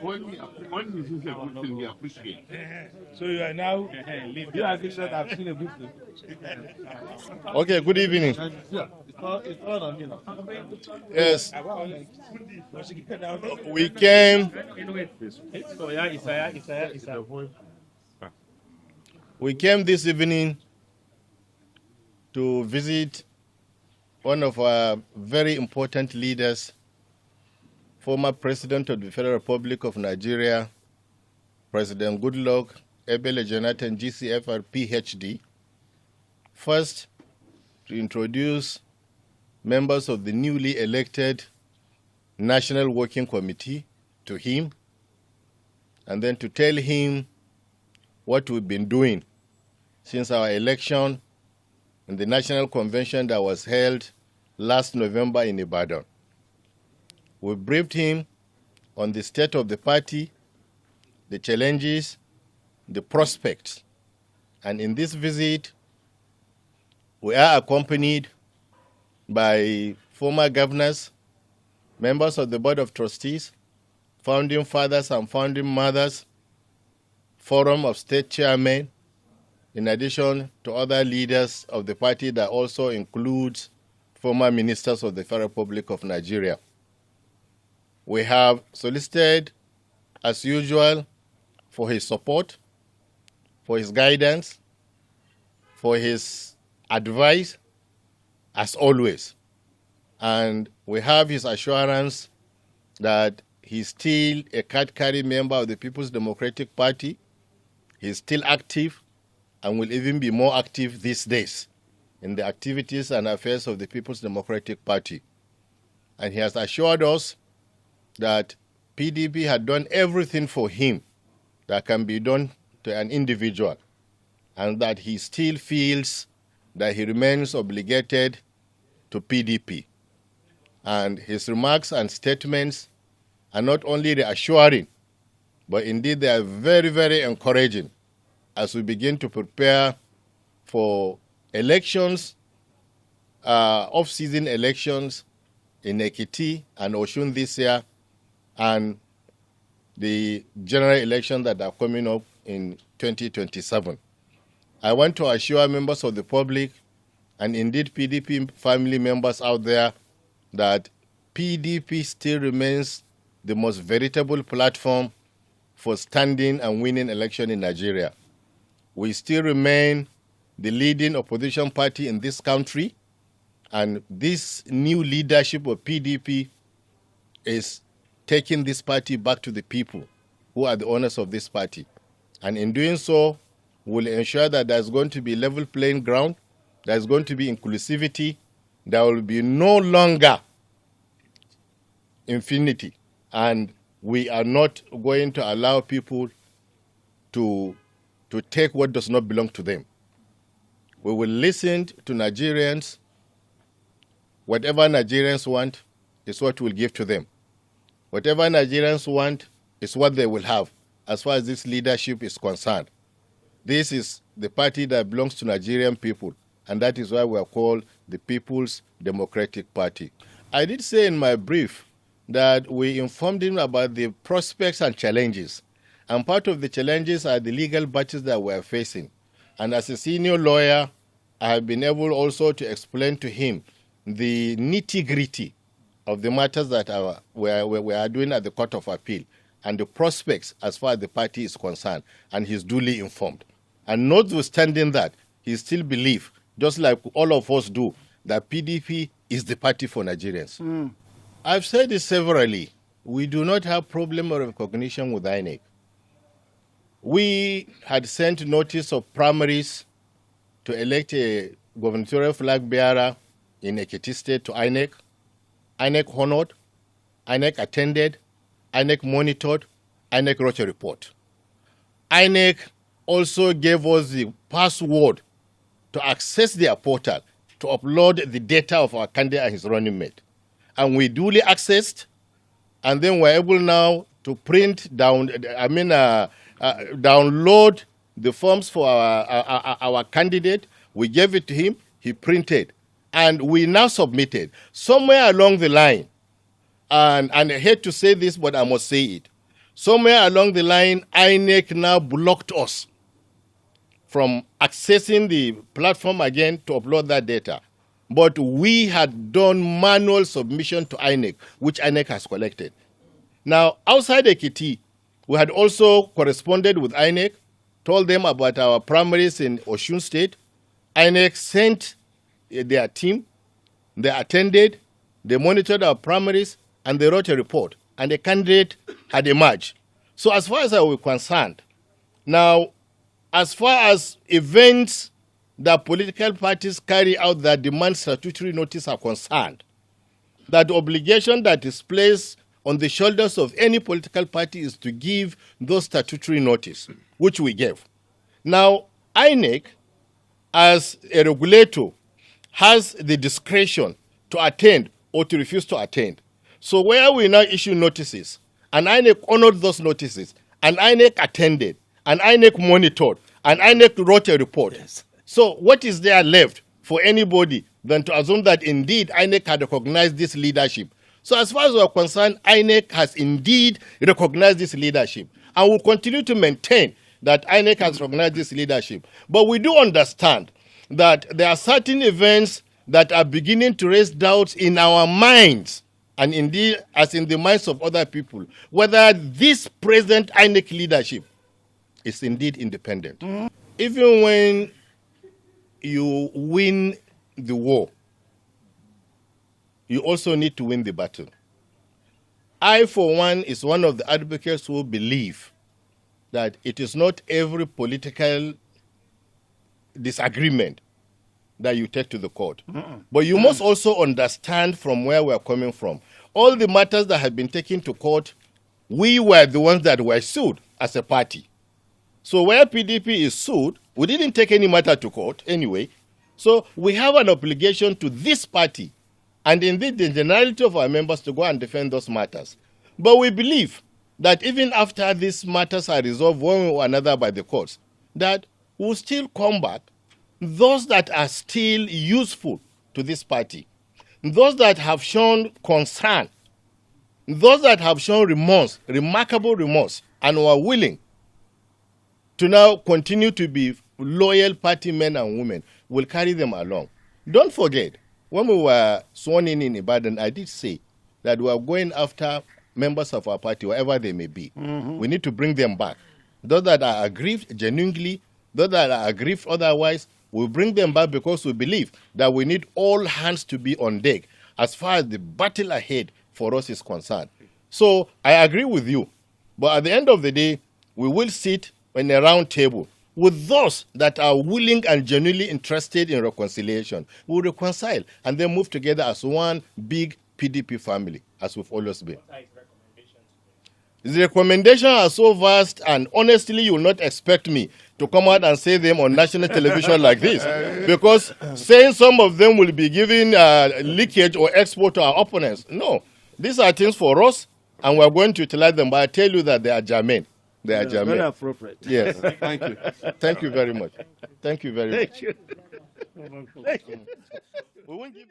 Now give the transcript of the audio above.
When you see a good thing, we appreciate. So you are now. You are saying that I've seen a good thing. Okay, good evening. Yeah, it's all on me now. Yes, we came this evening to visit one of our very important leaders, former President of the Federal Republic of Nigeria, President Goodluck Ebele Jonathan, GCFR, PhD. First, to introduce members of the newly elected National Working Committee to him, and then to tell him what we've been doing since our election in the National Convention that was held last November in Ibadan. We briefed him on the state of the party, the challenges, the prospects. And in this visit, we are accompanied by former governors, members of the Board of Trustees, founding fathers and founding mothers, Forum of State Chairmen, in addition to other leaders of the party that also includes former ministers of the Federal Republic of Nigeria. We have solicited, as usual, for his support, for his guidance, for his advice, as always. And we have his assurance that he's still a card-carrying member of the People's Democratic Party. He's still active and will even be more active these days in the activities and affairs of the People's Democratic Party. And he has assured us that PDP had done everything for him that can be done to an individual, and that he still feels that he remains obligated to PDP. And his remarks and statements are not only reassuring, but indeed they are very, very encouraging as we begin to prepare for elections, off-season elections in Ekiti and Osun this year, and the general elections that are coming up in 2027. I want to assure members of the public and indeed PDP family members out there that PDP still remains the most veritable platform for standing and winning election in Nigeria. We still remain the leading opposition party in this country, and this new leadership of PDP is taking this party back to the people who are the owners of this party. And in doing so, we'll ensure that there's going to be level playing ground, there's going to be inclusivity, there will be no longer infinity, and we are not going to allow people to take what does not belong to them. We will listen to Nigerians. Whatever Nigerians want is what we'll give to them. Whatever Nigerians want is what they will have as far as this leadership is concerned. This is the party that belongs to Nigerian people, and that is why we are called the People's Democratic Party. I did say in my brief that we informed him about the prospects and challenges. And part of the challenges are the legal battles that we are facing. And as a senior lawyer, I have been able also to explain to him the nitty-gritty of the matters that we are doing at the Court of Appeal and the prospects as far as the party is concerned. And he's duly informed. And notwithstanding that, he still believes, just like all of us do, that PDP is the party for Nigerians. I've said this severally. We do not have problem of recognition with INEC. We had sent notice of primaries to elect a gubernatorial flag bearer in Ekiti State to INEC. INEC honored, INEC attended, INEC monitored, INEC wrote a report. INEC also gave us the password to access their portal to upload the data of our candidate and his running mate. And we duly accessed, and then we're able now to download the forms for our candidate. We gave it to him, he printed, and we now submitted. Somewhere along the line, and I hate to say this, but I must say it. Somewhere along the line, INEC now blocked us from accessing the platform again to upload that data. But we had done manual submission to INEC, which INEC has collected. Now, outside Ekiti, we had also corresponded with INEC, told them about our primaries in Osun State. INEC sent their team, they attended, they monitored our primaries, and they wrote a report, and a candidate had emerged. So as far as I was concerned, now, as far as events that political parties carry out that demand statutory notice are concerned, that the obligation that is placed on the shoulders of any political party is to give those statutory notice, which we gave. Now, INEC, as a regulator, has the discretion to attend or to refuse to attend. So where we now issue notices, and INEC honored those notices, and INEC attended, and INEC monitored, and INEC wrote a report. Yes. So what is there left for anybody than to assume that indeed INEC had recognized this leadership? So as far as we are concerned, INEC has indeed recognized this leadership and will continue to maintain that INEC has recognized this leadership. But we do understand that there are certain events that are beginning to raise doubts in our minds, and indeed as in the minds of other people, whether this present INEC leadership is indeed independent. Mm-hmm. Even when you win the war, you also need to win the battle. I, for one, is one of the advocates who believe that it is not every political disagreement that you take to the court. But you must also understand from where we are coming from. All the matters that have been taken to court, we were the ones that were sued as a party. So where PDP is sued, we didn't take any matter to court anyway. So we have an obligation to this party and indeed the generality of our members to go and defend those matters. But we believe that even after these matters are resolved one way or another by the courts, that we'll still come back, those that are still useful to this party, those that have shown concern, those that have shown remorse, remarkable remorse, and who are willing to now continue to be loyal party men and women, will carry them along. Don't forget, when we were sworn in Ibadan, I did say that we are going after members of our party, wherever they may be. Mm-hmm. We need to bring them back. Those that are aggrieved genuinely, those that are aggrieved otherwise, we bring them back because we believe that we need all hands to be on deck as far as the battle ahead for us is concerned. So I agree with you. But at the end of the day, we will sit in a round table with those that are willing and genuinely interested in reconciliation. We'll reconcile and then move together as one big PDP family, as we've always been. The recommendations are so vast, and honestly, you will not expect me to come out and say them on national television like this, because saying some of them will be giving leakage or export to our opponents. No, these are things for us, and we're going to utilize them, but I tell you that they are germane. They are germane. Very appropriate. Yes. Thank you. Thank you very much. Thank you very much. Thank you. We won't give